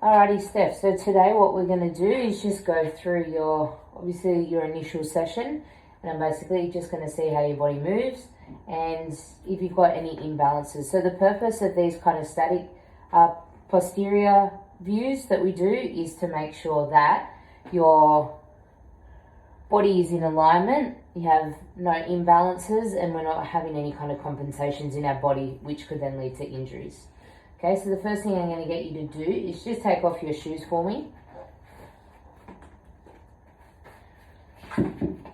Alrighty, Steph. So today what we're going to do is just go through your initial session, and I'm basically just going to see how your body moves and if you've got any imbalances. So the purpose of these kind of static posterior views that we do is to make sure that your body is in alignment, you have no imbalances, and we're not having any kind of compensations in our body which could then lead to injuries. Okay, so the first thing I'm going to get you to do is just take off your shoes for me.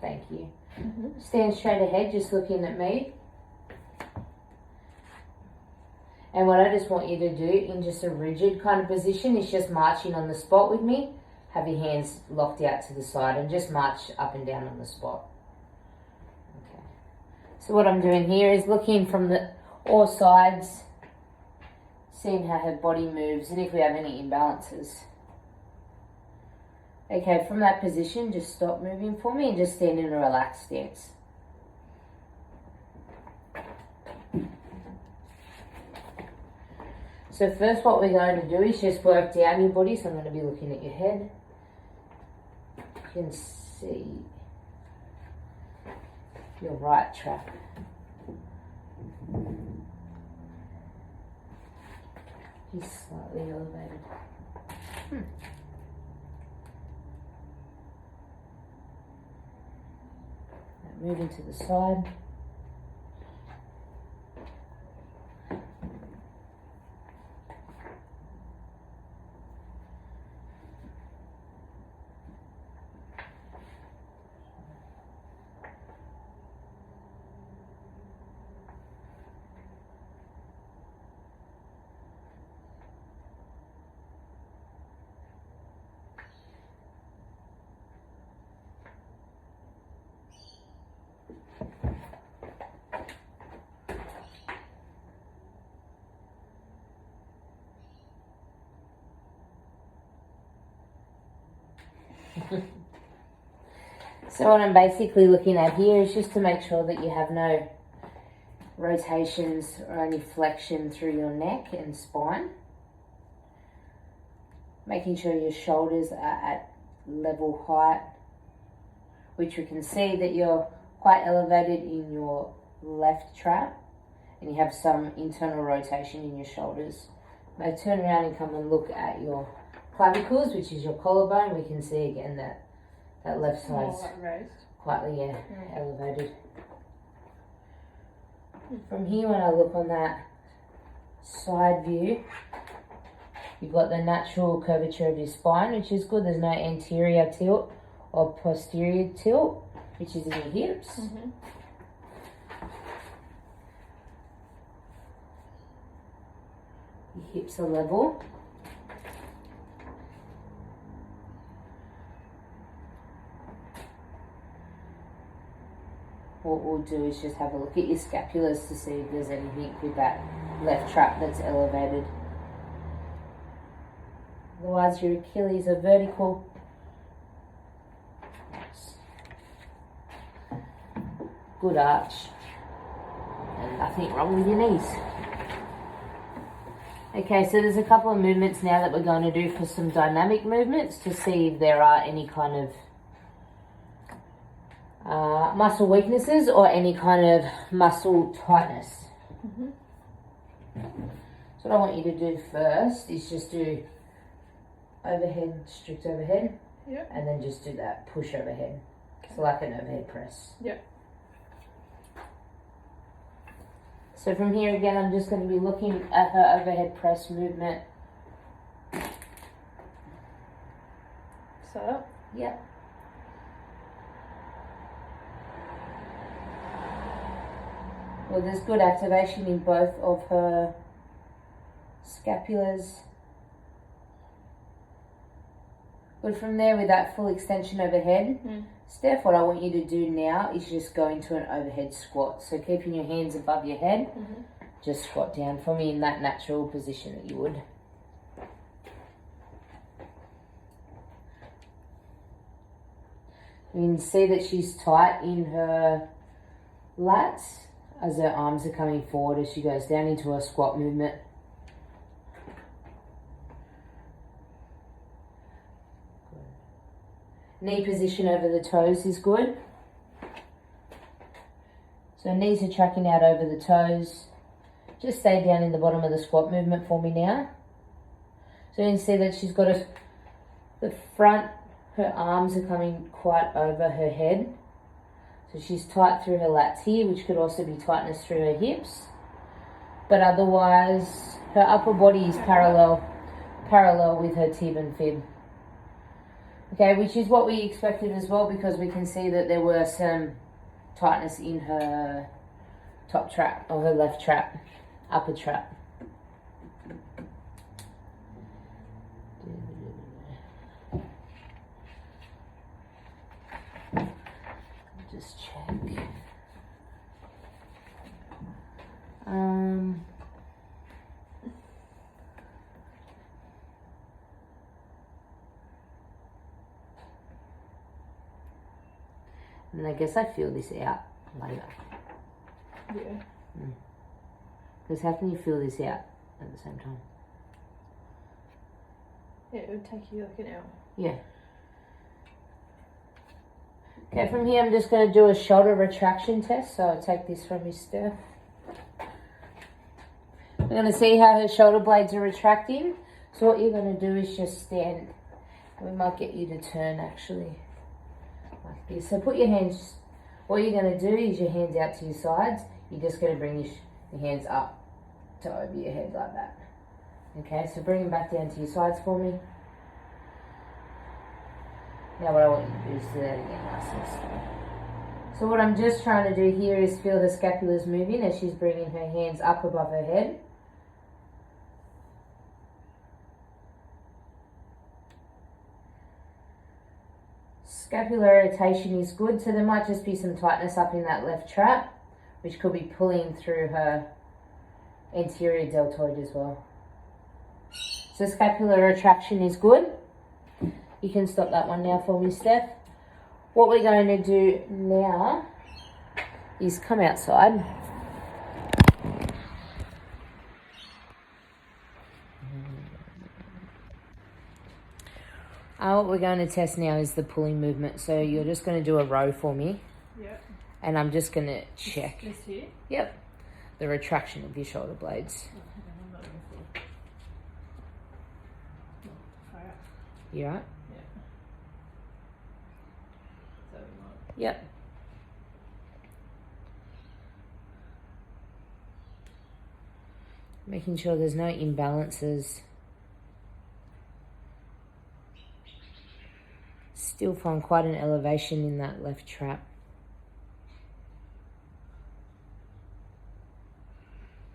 Thank you. Stand straight ahead, just looking at me. And what I just want you to do in just a rigid kind of position is just marching on the spot with me. Have your hands locked out to the side and just march up and down on the spot. Okay. So what I'm doing here is looking from all sides, seeing how her body moves and if we have any imbalances. Okay, from that position, just stop moving for me and just stand in a relaxed stance. So first what we're going to do is just work down your body. So I'm going to be looking at your head. You can see your right trap. He's slightly elevated. Now moving to the side. So what I'm basically looking at here is just to make sure that you have no rotations or any flexion through your neck and spine. Making sure your shoulders are at level height, which we can see that you're quite elevated in your left trap and you have some internal rotation in your shoulders. Now turn around and come and look at your clavicles, which is your collarbone. We can see again that left side's quite elevated. From here, when I look on that side view, you've got the natural curvature of your spine, which is good. There's no anterior tilt or posterior tilt, which is in your hips. Your hips are level. What we'll do is just have a look at your scapulars to see if there's anything with that left trap that's elevated. Otherwise, your Achilles are vertical. Good arch. And nothing wrong with your knees. Okay, so there's a couple of movements now that we're going to do for some dynamic movements to see if there are any kind of muscle weaknesses or any kind of muscle tightness. So what I want you to do first is just do overhead, strict overhead, and then just do that push overhead. So like an overhead press. So from here again, I'm just going to be looking at her overhead press movement. So? Yep. Well, there's good activation in both of her scapulars. But from there, with that full extension overhead, Steph, what I want you to do now is just go into an overhead squat. So keeping your hands above your head, just squat down for me in that natural position that you would. You can see that she's tight in her lats as her arms are coming forward as she goes down into her squat movement. Knee position over the toes is good. So knees are tracking out over the toes. Just stay down in the bottom of the squat movement for me now. So you can see that she's got the front, her arms are coming quite over her head. So she's tight through her lats here, which could also be tightness through her hips. But otherwise, her upper body is parallel with her tib and fib. Okay, which is what we expected as well, because we can see that there were some tightness in her top trap, or her left trap, upper trap. Just check. And I guess I feel this out later. Yeah. Because how can you feel this out at the same time? Yeah, it would take you like an hour. Yeah. Okay, from here I'm just going to do a shoulder retraction test. So I'll take this from you, Steph. We're going to see how her shoulder blades are retracting. So what you're going to do is just stand. We might get you to turn actually. Like this. So put your hands, what you're going to do is your hands out to your sides. You're just going to bring your hands up to over your head like that. Okay, so bring them back down to your sides for me. Now what I want you to do is do that again, nice and slow. So what I'm just trying to do here is feel her scapulars moving as she's bringing her hands up above her head. Scapular rotation is good, so there might just be some tightness up in that left trap, which could be pulling through her anterior deltoid as well. So scapular retraction is good. You can stop that one now for me, Steph. What we're going to do now is come outside. What we're going to test now is the pulling movement. So you're just going to do a row for me. Yep. And I'm just going to check. Just here? Yep. The retraction of your shoulder blades. You right? Yeah. So we might. Yep. Making sure there's no imbalances. Still find quite an elevation in that left trap.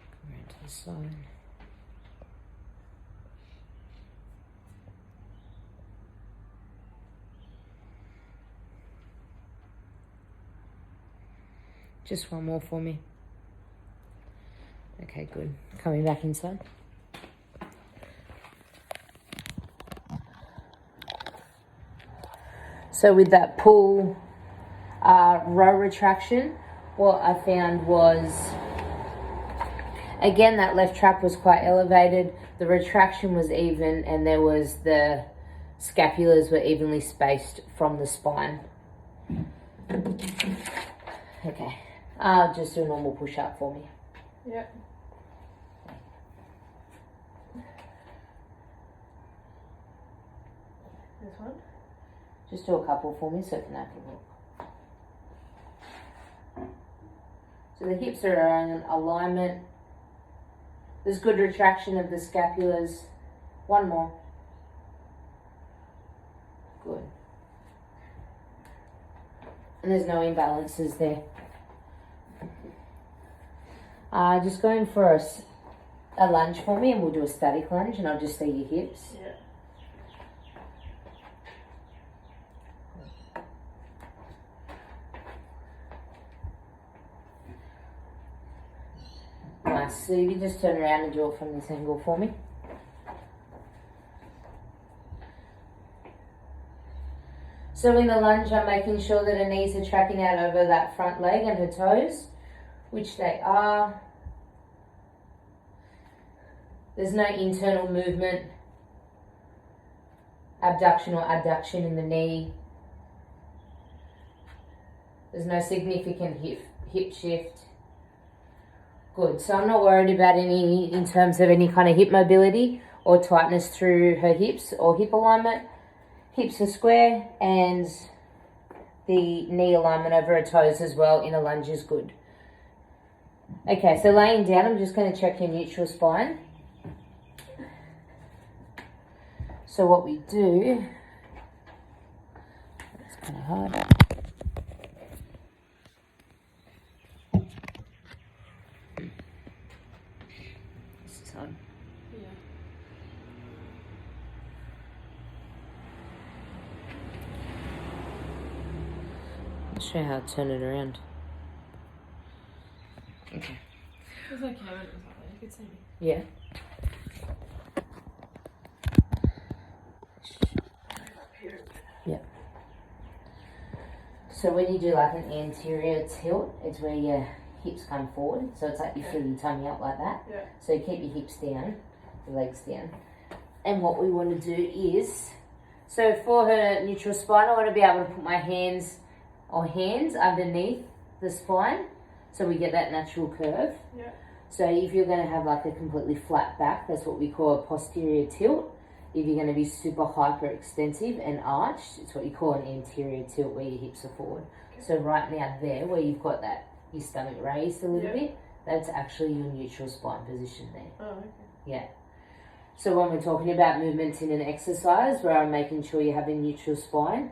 Come around to the side. Just one more for me. Okay, good. Coming back inside. So with that pull row retraction, what I found was, again, that left trap was quite elevated. The retraction was even, and there was the scapulars were evenly spaced from the spine. Okay, just do a normal push-up for me. Yeah. This one? Just do a couple for me so it can have a look. So the hips are in alignment. There's good retraction of the scapulars. One more. Good. And there's no imbalances there. Just going for a lunge for me, and we'll do a static lunge, and I'll just see your hips. Yeah. Nice. So you can just turn around and do it from this angle for me. So in the lunge, I'm making sure that her knees are tracking out over that front leg and her toes, which they are. There's no internal movement, abduction or adduction in the knee There's no significant hip shift. Good. So I'm not worried about any in terms of any kind of hip mobility or tightness through her hips or hip alignment. Hips are square and the knee alignment over her toes as well in a lunge is good. Okay, so laying down, I'm just going to check your neutral spine. So what we do, it's kind of hard. This time. Yeah. I'll show you how to turn it around. Okay. It's okay when it was like that. You could see me. Yeah. Yeah. So when you do like an anterior tilt, it's where your hips come forward. So it's like you fill your tummy up like that. Yeah. So you keep your hips down, your legs down. And what we want to do is, so for her neutral spine, I want to be able to put my hands underneath the spine. So we get that natural curve. Yeah. So if you're going to have like a completely flat back, that's what we call a posterior tilt. If you're going to be super hyper extensive and arched, it's what you call an anterior tilt where your hips are forward. Okay. So right now there, where you've got that, your stomach raised a little bit, that's actually your neutral spine position there. Oh, okay. Yeah. So when we're talking about movements in an exercise where I'm making sure you have a neutral spine,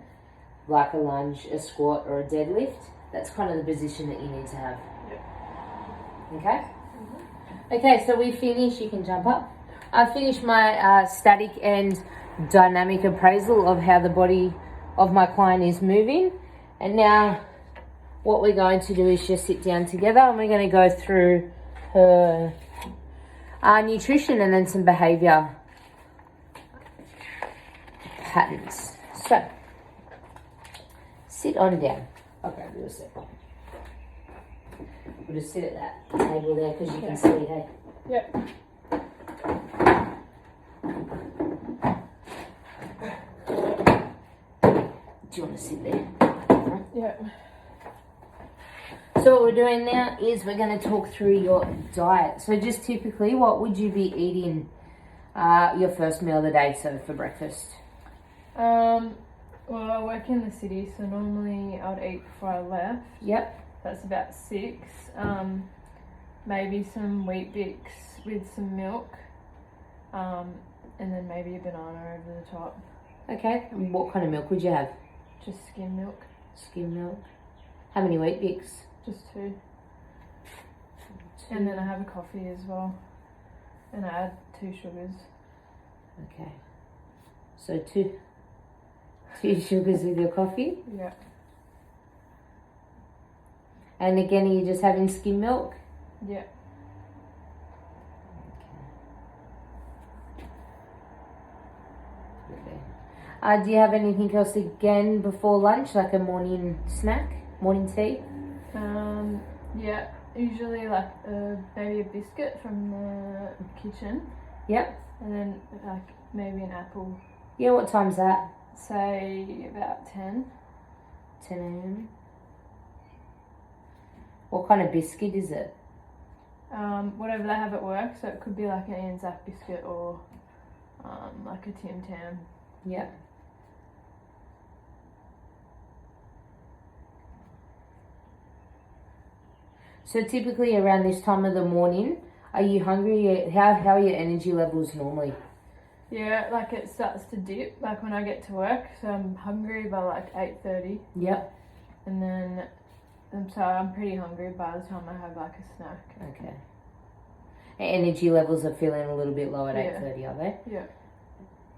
like a lunge, a squat or a deadlift, that's kind of the position that you need to have. Yeah. Okay? Mm-hmm. Okay, so we finished. You can jump up. I finished my static and dynamic appraisal of how the body of my client is moving. And now what we're going to do is just sit down together and we're going to go through her nutrition and then some behaviour patterns. So, sit on down. Okay, do a sec. We'll just sit at that table there because you can see, hey? Yep. Do you want to sit there? Yeah. So what we're doing now is we're going to talk through your diet. So just typically, what would you be eating your first meal of the day, so for breakfast? Well, I work in the city, so normally I'd eat before I left. Yep. That's about 6. Maybe some Wheat Bix with some milk. And then maybe a banana over the top. Okay. And what kind of milk would you have? Just skim milk. Skim milk. How many Wheat Bix? Just 2. And then I have a coffee as well. And I add 2 sugars. Okay. So 2 sugars with your coffee? Yeah. And again, are you just having skim milk? Yeah. Do you have anything else again before lunch, like a morning snack, morning tea? Yeah. Usually like maybe a biscuit from the kitchen. Yep. And then like maybe an apple. Yeah, what time's that? Say about 10. 10 a.m. What kind of biscuit is it? Whatever they have at work, so it could be like an Anzac biscuit or like a Tim Tam. Yep. So typically around this time of the morning, are you hungry? How are your energy levels normally? Yeah, like it starts to dip, like when I get to work, so I'm hungry by like 8:30. Yep. And then, so I'm pretty hungry by the time I have like a snack. Okay. Energy levels are feeling a little bit low at 8:30, are they? Yeah.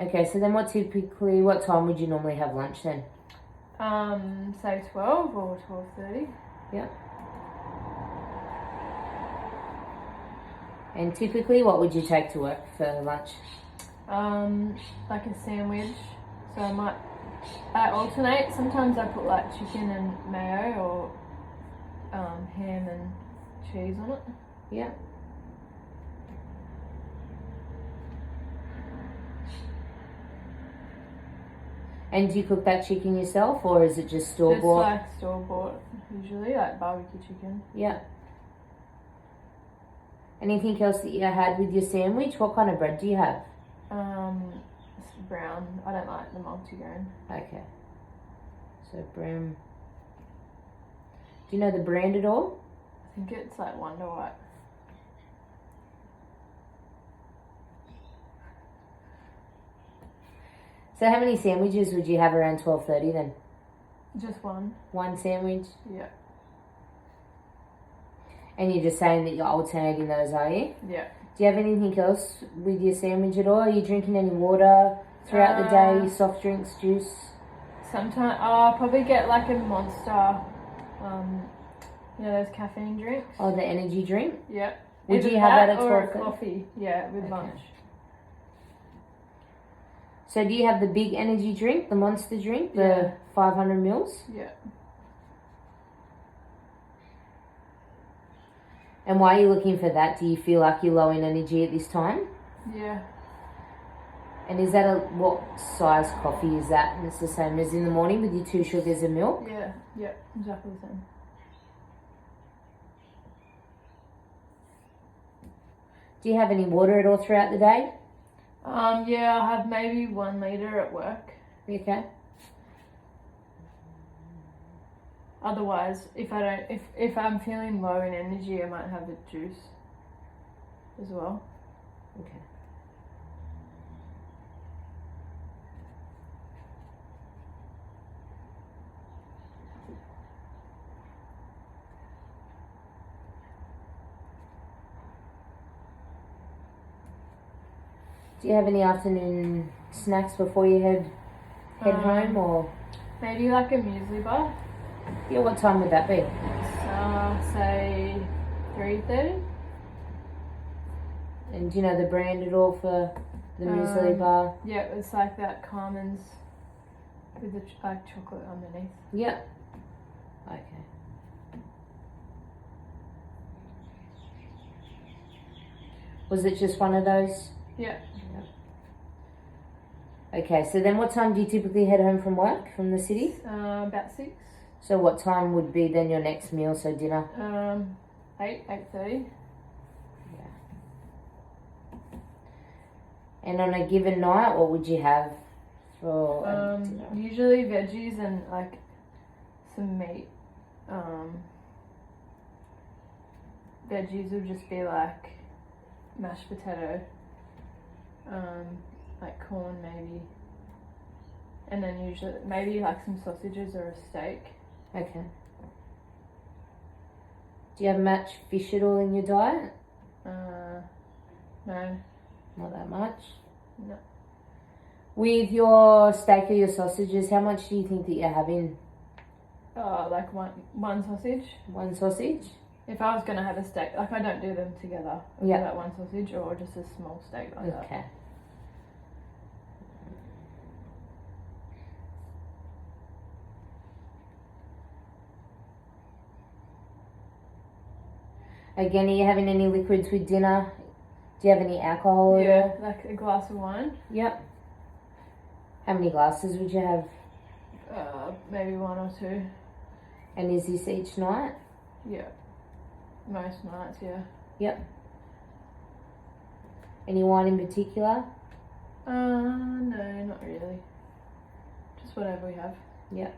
Okay, so then what time would you normally have lunch then? Say 12 or 12:30. Yep. And typically, what would you take to work for lunch? Like a sandwich. So I alternate. Sometimes I put like chicken and mayo or ham and cheese on it. Yeah. And do you cook that chicken yourself, or is it just store Just bought? like store bought, usually like barbecue chicken. Yeah. Anything else that you had with your sandwich? What kind of bread do you have? It's brown. I don't like the multigrain. Okay. So brown. Do you know the brand at all? I think it's like Wonder White. So how many sandwiches would you have around 12:30 then? Just one. One sandwich? Yeah. And you're just saying that you're alternating those, are you? Yeah. Do you have anything else with your sandwich at all? Are you drinking any water throughout the day? Soft drinks, juice? Sometimes I'll probably get like a Monster. Those caffeine drinks. Oh, the energy drink? Yeah. Would Either you have that at or a 12:30? coffee? Yeah, with Okay. lunch. So do you have the big energy drink, the Monster drink, the Yeah. 500 mils? Yeah. And why are you looking for that? Do you feel like you're low in energy at this time? Yeah. And is that what size coffee is that? And it's the same as in the morning with your 2 sugars and milk? Yeah. Yeah. Exactly the same. Do you have any water at all throughout the day? Yeah, I'll have maybe 1 liter at work. Okay. Otherwise, if I'm feeling low in energy, I might have a juice as well. Okay. Do you have any afternoon snacks before you head home, or Maybe like a muesli bar. yeah? What time would that be? Say 3:30. And do you know the brand at all for the muesli bar? Yeah, it's like that Carmen's with the like chocolate underneath. Yeah. Okay. Was it just one of those? Yeah. Okay, so then what time do you typically head home from work, from the city? About 6. So what time would be then your next meal, so dinner? 8:30. And on a given night, what would you have for dinner? Usually veggies and like some meat. Veggies would just be like mashed potato, like corn maybe, and then usually maybe like some sausages or a steak. Okay. Do you have much fish at all in your diet? No. Not that much. No. With your steak or your sausages, how much do you think that you're having? Like one sausage. One sausage? If I was gonna have a steak, like I don't do them together. I Yeah. do like one sausage or just a small steak like that. Okay. Again, are you having any liquids with dinner? Do you have any alcohol at all? Yeah, like a glass of wine. Yep. How many glasses would you have? Maybe 1 or 2. And is this each night? Yeah. Most nights, yeah. Yep. Any wine in particular? No, not really. Just whatever we have. Yep.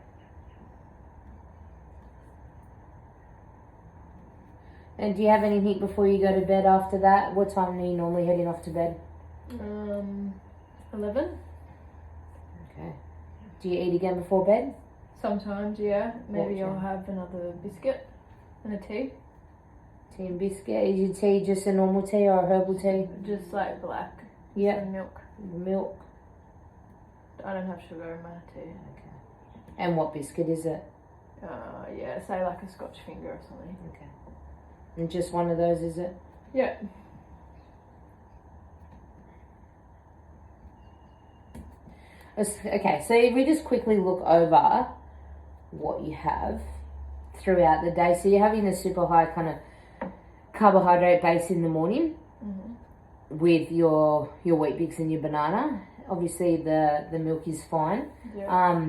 And do you have anything before you go to bed after that? What time are you normally heading off to bed? 11. Okay. Do you eat again before bed? Sometimes, yeah. Maybe Gotcha. I'll have another biscuit and a tea. Tea and biscuit. Is your tea just a normal tea or a herbal tea? Just like black. Yep. And milk. Milk. I don't have sugar in my tea. Okay. And what biscuit is it? Yeah, say like a Scotch finger or something. Okay. And just one of those, is it? Yeah. Okay, so if we just quickly look over what you have throughout the day. So you're having a super high kind of carbohydrate base in the morning Mm-hmm. with your Weet Bix and your banana. Obviously, the milk is fine. Yeah.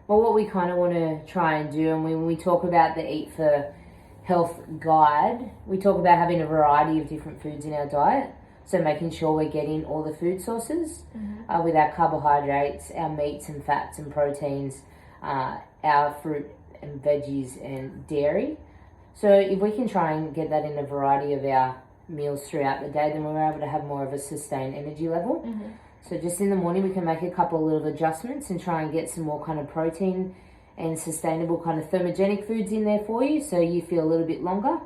But what we kind of want to try and do, and when we talk about the Eat for Health guide, we talk about having a variety of different foods in our diet. So making sure we're getting all the food sources with our carbohydrates, our meats and fats and proteins, our fruit and veggies and dairy. So if we can try and get that in a variety of our meals throughout the day, then we're able to have more of a sustained energy level. So just in the morning, we can make a couple of little adjustments and try and get some more kind of protein and sustainable kind of thermogenic foods in there for you, so you feel a little bit longer,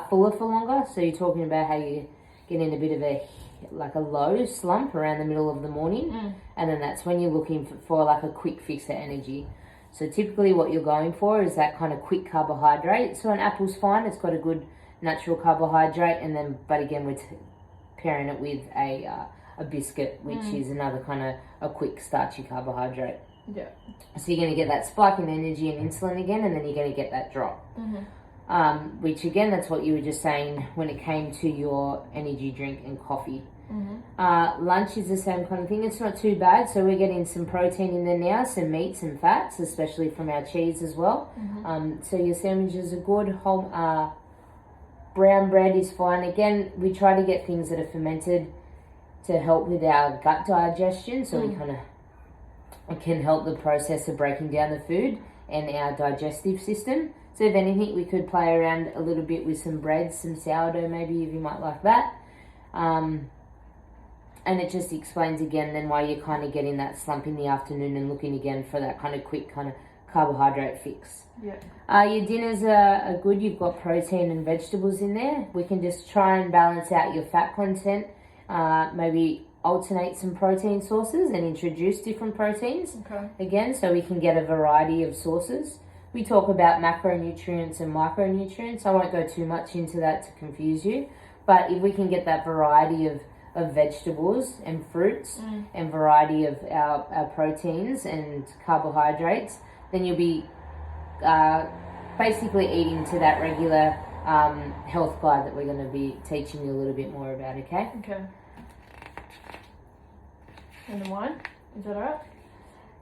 fuller for longer. So you're talking about how you get in a bit of a low slump around the middle of the morning, and then that's when you're looking for like a quick fix of energy. So typically what you're going for is that kind of quick carbohydrate. So an apple's fine, it's got a good natural carbohydrate, and then, but again, we're pairing it with a biscuit, which is another kind of a quick starchy carbohydrate. Yeah. So you're going to get that spike in energy and insulin again, and then you're going to get that drop. Which again, that's what you were just saying when it came to your energy drink and coffee. Lunch is the same kind of thing. It's not too bad. So we're getting some protein in there now, some meats and fats, especially from our cheese as well. So your sandwiches are good. Whole brown bread is fine. Again, we try to get things that are fermented to help with our gut digestion, so we kind of can help the process of breaking down the food and our digestive system. So if anything, we could play around a little bit with some bread, some sourdough maybe, if you might like that. And it just explains again then why you're kind of getting that slump in the afternoon and looking again for that kind of quick kind of carbohydrate fix. Your dinners are good. You've got protein and vegetables in there. We can just try and balance out your fat content, maybe alternate some protein sources and introduce different proteins again, so we can get a variety of sources. We talk about macronutrients and micronutrients. I won't go too much into that to confuse you, but if we can get that variety of vegetables and fruits and variety of our proteins and carbohydrates, then you'll be basically eating to that regular health guide that we're going to be teaching you a little bit more about, okay? Okay. And the wine? Is that alright?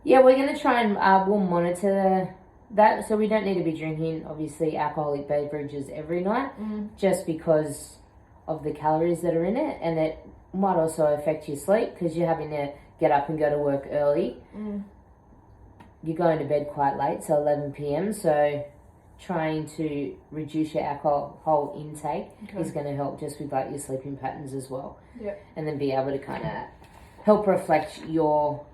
Yeah, we're going to try and we'll monitor that. So we don't need to be drinking, obviously, alcoholic beverages every night, just because of the calories that are in it, and it might also affect your sleep because you're having to get up and go to work early. You're going to bed quite late, so 11 p.m. So trying to reduce your alcohol intake is going to help just with like your sleeping patterns as well. And then be able to kind of help reflect your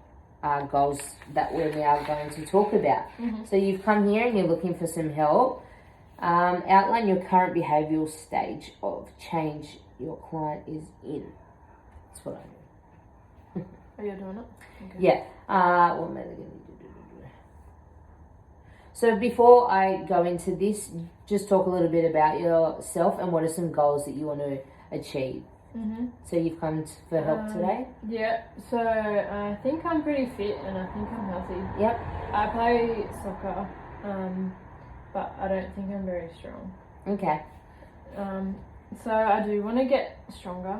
goals that we're now going to talk about. So you've come here and you're looking for some help. Outline your current behavioural stage of change your client is in. That's what I do. Are you doing it? Okay. Yeah. What am I going to do? So before I go into this, just talk a little bit about yourself and what are some goals that you want to achieve. So you've come for help today? Yeah, so I think I'm pretty fit and I think I'm healthy. Yep. I play soccer, but I don't think I'm very strong. Okay. So I do want to get stronger.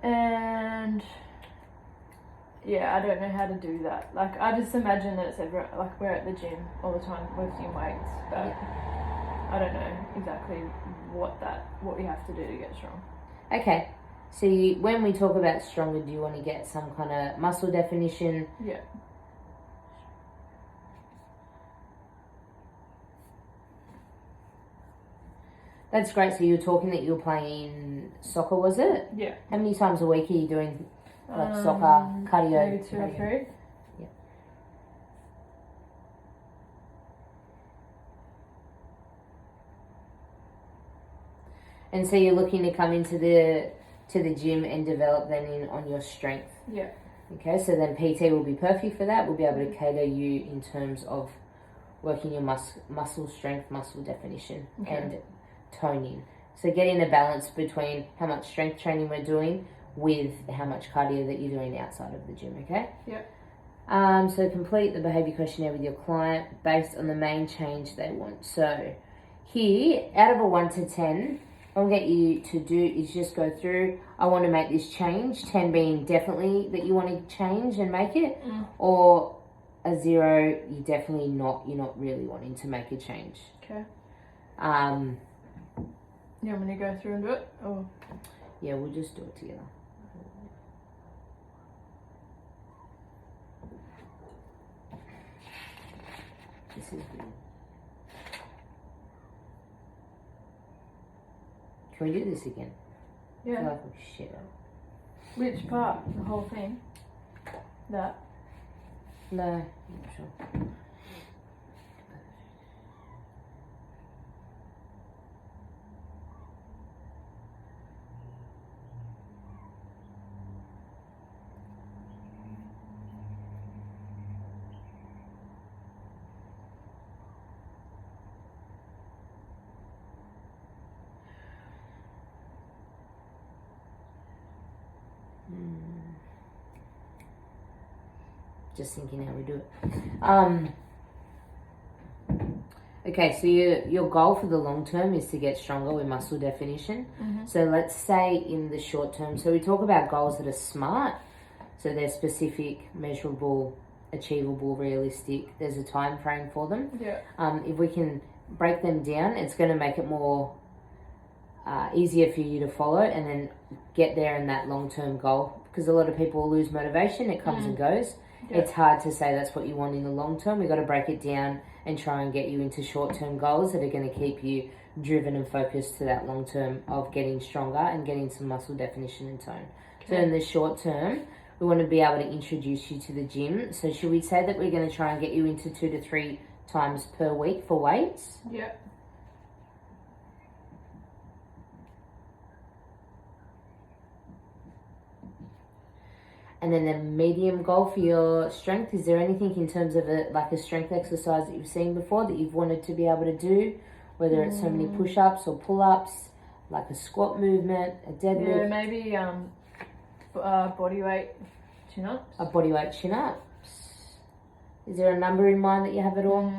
And yeah, I don't know how to do that. Like, I just imagine that it's like we're at the gym all the time lifting weights, but I don't know exactly what you have to do to get strong. Okay. So when we talk about stronger, do you want to get some kind of muscle definition? Yeah. That's great. So you were talking that you were playing soccer, was it? Yeah. How many times a week are you doing like soccer, cardio? Maybe 2 or 3. Yeah. And so you're looking to come into the gym and develop then on your strength. Yeah. Okay, so then PT will be perfect for that. We'll be able to cater you in terms of working your muscle strength, muscle definition, and toning. So getting a balance between how much strength training we're doing with how much cardio that you're doing outside of the gym, okay? Yeah. So complete the behaviour questionnaire with your client based on the main change they want. So here, out of a 1 to 10, what I'll get you to do is just go through, I want to make this change, 10 being definitely that you want to change and make it, or a 0, you're not really wanting to make a change. Okay. You want me to go through and do it? Or yeah, we'll just do it together. This is good. Can we do this again? Yeah. I feel like we'll shit out. Which part? The whole thing? That? No, I'm not sure. Just thinking how we do it. Okay, so your goal for the long term is to get stronger with muscle definition. So let's say in the short term, so we talk about goals that are SMART, so they're specific, measurable, achievable, realistic. There's a time frame for them. Yeah. If we can break them down, it's going to make it more easier for you to follow and then get there in that long term goal. Because a lot of people lose motivation, it comes and goes. Yeah. It's hard to say that's what you want in the long term. We've got to break it down and try and get you into short-term goals that are going to keep you driven and focused to that long term of getting stronger and getting some muscle definition and tone. Okay. So in the short term, we want to be able to introduce you to the gym. So should we say that we're going to try and get you into 2 to 3 times per week for weights? Yeah. And then the medium goal for your strength, is there anything in terms of a strength exercise that you've seen before that you've wanted to be able to do? Whether it's so many push-ups or pull-ups, like a squat movement, a deadlift? Yeah, maybe body weight chin-ups. A body weight chin-ups. Is there a number in mind that you have at all?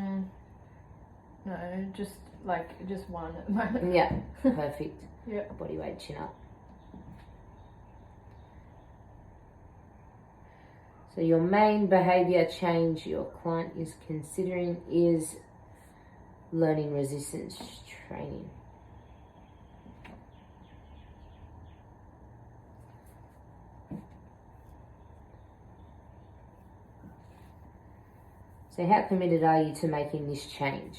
No, just one at the moment. Yeah, perfect. Yeah. A body weight chin-up. So your main behavior change your client is considering is learning resistance training. So how committed are you to making this change?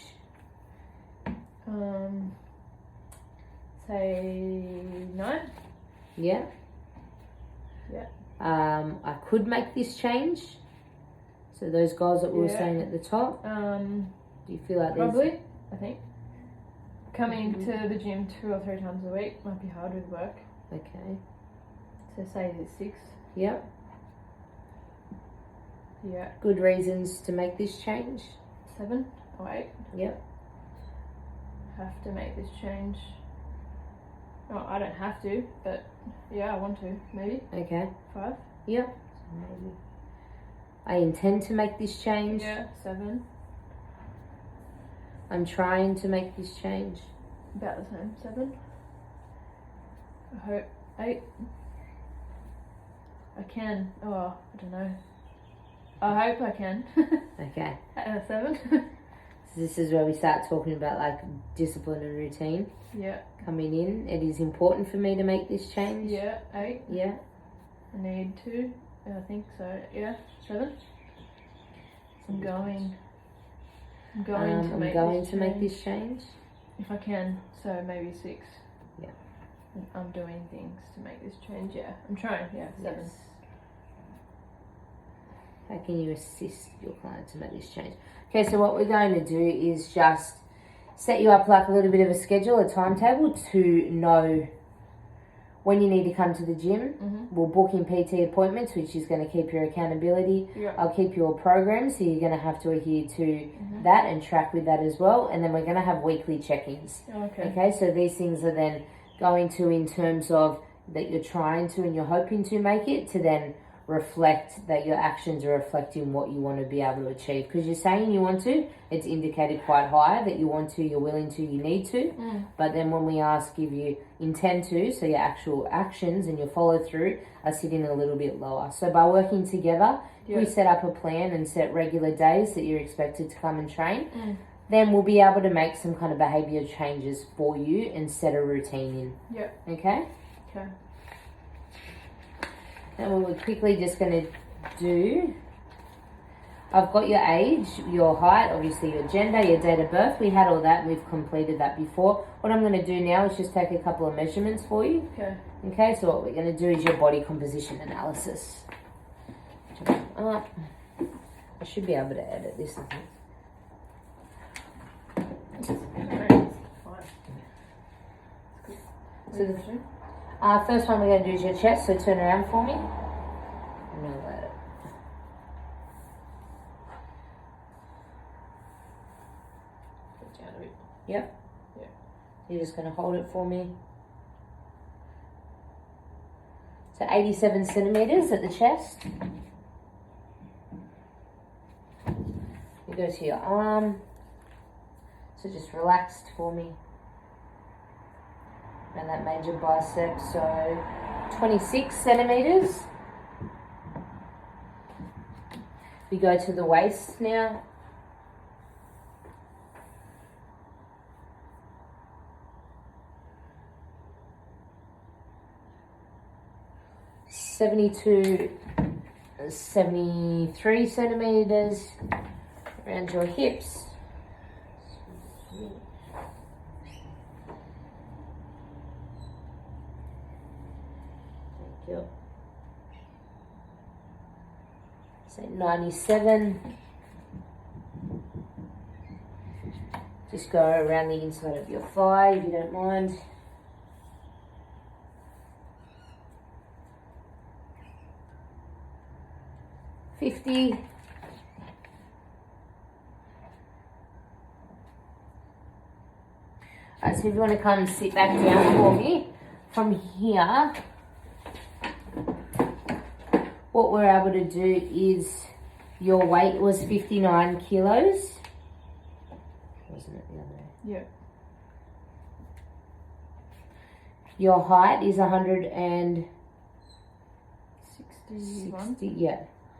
Say 9. Yeah? Yeah. I could make this change. So those goals that we were saying at the top. Do you feel like probably, I think. Coming to the gym 2 or 3 times a week might be hard with work. Okay. So say it's 6. Yep. Yeah. Good reasons to make this change? 7 or 8. Yep. Have to make this change. Oh, I don't have to, but yeah, I want to, maybe. Okay. 5. Yep. So maybe. I intend to make this change. Yeah, 7. I'm trying to make this change. About the same, 7. I hope 8. I can. Oh, I don't know. I hope I can. Okay. 7. So this is where we start talking about like discipline and routine. Yeah. Coming in. It is important for me to make this change. Yeah. 8. Yeah. I need 2. I think so. Yeah. 7. I'm going to make this change. If I can, so maybe 6. Yeah. I'm doing things to make this change. Yeah. I'm trying. Yeah. 7. Yes. How can you assist your client to make this change? Okay, so what we're going to do is just set you up like a little bit of a schedule, a timetable to know when you need to come to the gym. Mm-hmm. We'll book in PT appointments, which is going to keep your accountability. Yeah. I'll keep your program, so you're going to have to adhere to that and track with that as well. And then we're going to have weekly check-ins. Okay, so these things are then going to, in terms of that you're trying to and you're hoping to make it, to then reflect that your actions are reflecting what you want to be able to achieve. Because you're saying you want to, it's indicated quite high that you want to, you're willing to, you need to. But then when we ask if you intend to, so your actual actions and your follow through are sitting a little bit lower. So by working together, if we set up a plan and set regular days that you're expected to come and train, then we'll be able to make some kind of behavior changes for you and set a routine in. Yep. Okay? Okay. And what we're quickly just going to do, I've got your age, your height, obviously your gender, your date of birth. We had all that. We've completed that before. What I'm going to do now is just take a couple of measurements for you. Okay. Okay, so what we're going to do is your body composition analysis. I should be able to edit this, I think. So first one we're going to do is your chest, so turn around for me. And I'll let it. Put down a bit. Yep. Yeah. You're just going to hold it for me. So 87 centimeters at the chest. You go to your arm. So just relaxed for me. And that major bicep, so 26 centimeters. We go to the waist now. (72, 73 centimeters around your hips. Yep. Say 97. Just go around the inside of your thigh if you don't mind. $50. Alright, so if you want to come and sit back down for me, from here, what we're able to do is your weight was 59 kilos. Wasn't it the other day? Yeah. Your height is 161.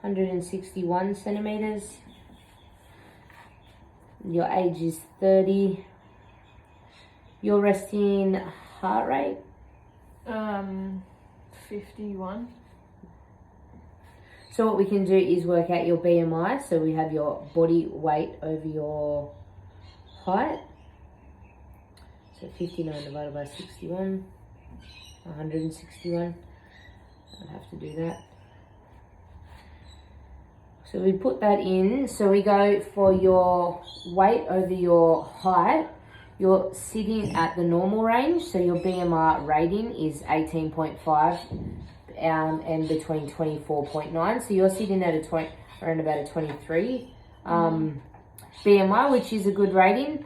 161 centimeters. Your age is 30. Your resting heart rate? 51. So what we can do is work out your BMI. So we have your body weight over your height. So 59 divided by 61. 161. I'd have to do that. So we put that in. So we go for your weight over your height. You're sitting at the normal range. So your BMI rating is 18.5 and between 24.9. So you're sitting at around about a 23 BMI, which is a good rating.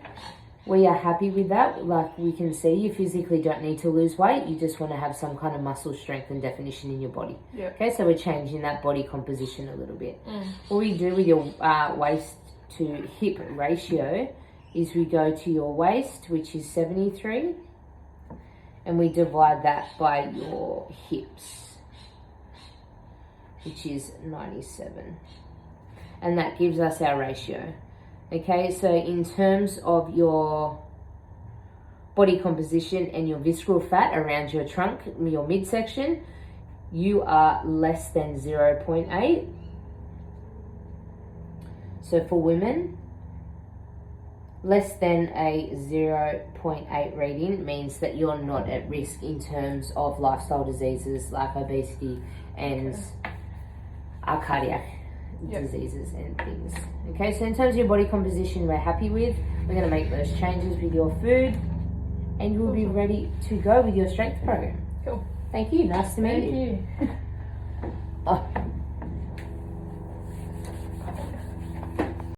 We are happy with that. Like we can see, you physically don't need to lose weight. You just want to have some kind of muscle strength and definition in your body. Yep. Okay, so we're changing that body composition a little bit. What we do with your waist to hip ratio is we go to your waist, which is 73, and we divide that by your hips, which is 97. And that gives us our ratio. Okay, so in terms of your body composition and your visceral fat around your trunk, your midsection, you are less than 0.8. So for women, less than a 0.8 reading means that you're not at risk in terms of lifestyle diseases like obesity and cardiac diseases and things. Okay, so in terms of your body composition, we're happy with. We're going to make those changes with your food, and you'll be ready to go with your strength program. Cool. Thank you. Nice to meet you. Thank you. Oh.